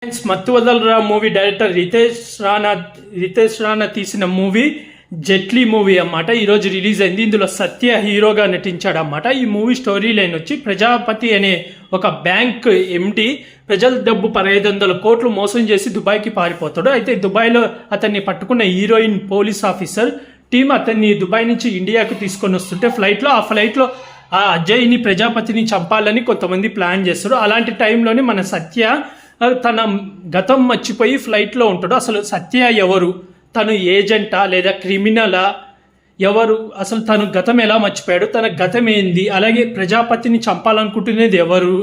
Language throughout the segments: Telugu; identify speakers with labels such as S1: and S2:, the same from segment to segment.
S1: ఫ్రెండ్స్, మత్తు వదలరా మూవీ డైరెక్టర్ రితేష్ రాణా తీసిన మూవీ జెట్లీ మూవీ అన్నమాట. ఈరోజు రిలీజ్ అయింది. ఇందులో సత్య హీరోగా నటించాడు అన్నమాట. ఈ మూవీ స్టోరీ లైన్ వచ్చి ప్రజాపతి అనే ఒక బ్యాంక్ ఎండి ప్రజల డబ్బు 1500 కోట్లు మోసం చేసి దుబాయ్కి పారిపోతాడు. అయితే దుబాయ్లో అతన్ని పట్టుకున్న హీరోయిన్ పోలీస్ ఆఫీసర్ టీం అతన్ని దుబాయ్ నుంచి ఇండియాకు తీసుకొని వస్తుంటే ఆ ఫ్లైట్లో ఆ అజయ్ని ప్రజాపతిని చంపాలని కొంతమంది ప్లాన్ చేస్తారు. అలాంటి టైంలోనే మన సత్య తన గతం మర్చిపోయి ఫ్లైట్లో ఉంటాడు. అసలు సత్య ఎవరు, తను ఏజెంటా లేదా క్రిమినలా, ఎవరు, అసలు తను గతం ఎలా మర్చిపోయాడు, తన గతం ఏంది, అలాగే ప్రజాపతిని చంపాలనుకుంటున్నది ఎవరు,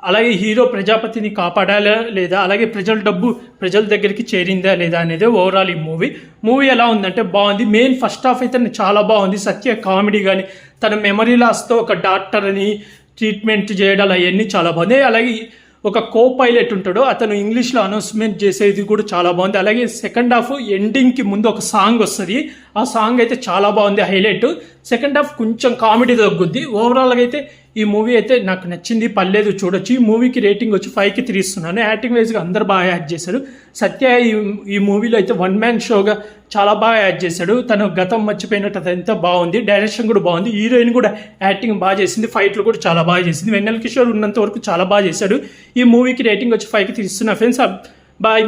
S1: అలాగే హీరో ప్రజాపతిని కాపాడాలా లేదా, అలాగే ప్రజల డబ్బు ప్రజల దగ్గరికి చేరిందా లేదా అనేది ఓవరాల్ ఈ మూవీ ఎలా ఉందంటే బాగుంది. మెయిన్ ఫస్ట్ హాఫ్ అయితే చాలా బాగుంది. సత్య కామెడీ కానీ తన మెమరీ లాస్తో ఒక డాక్టర్ అని ట్రీట్మెంట్ చేయడం అవన్నీ చాలా బాగుంది. అలాగే ఒక కో పైలట్ ఉంటాడు, అతను ఇంగ్లీష్లో అనౌన్స్మెంట్ చేసేది కూడా చాలా బాగుంది. అలాగే సెకండ్ హాఫ్ ఎండింగ్కి ముందు ఒక సాంగ్ వస్తుంది. ఆ సాంగ్ అయితే చాలా బాగుంది, హైలైట్. సెకండ్ హాఫ్ కొంచెం కామెడీ తగ్గుద్ది. ఓవరాల్గా అయితే ఈ మూవీ అయితే నాకు నచ్చింది, పర్లేదు, చూడొచ్చు. ఈ మూవీకి రేటింగ్ వచ్చి 5కి 3 ఇస్తున్నాను. యాక్టింగ్ వైజ్గా అందరు బాగా యాక్ట్ చేశారు. సత్య ఈ మూవీలో అయితే వన్ మ్యాన్ షోగా చాలా బాగా యాక్ట్ చేశాడు. తను గతం మర్చిపోయినట్టు అదంతా బాగుంది. డైరెక్షన్ కూడా బాగుంది. హీరోయిన్ కూడా యాక్టింగ్ బాగా చేసింది. ఫైట్లు కూడా చాలా బాగా చేసింది. వెన్నెల కిషోర్ ఉన్నంత వరకు చాలా బాగా చేశాడు. ఈ మూవీకి రేటింగ్ వచ్చి 5కి 3 ఇస్తున్నా ఫ్రెండ్స్. బాయ్.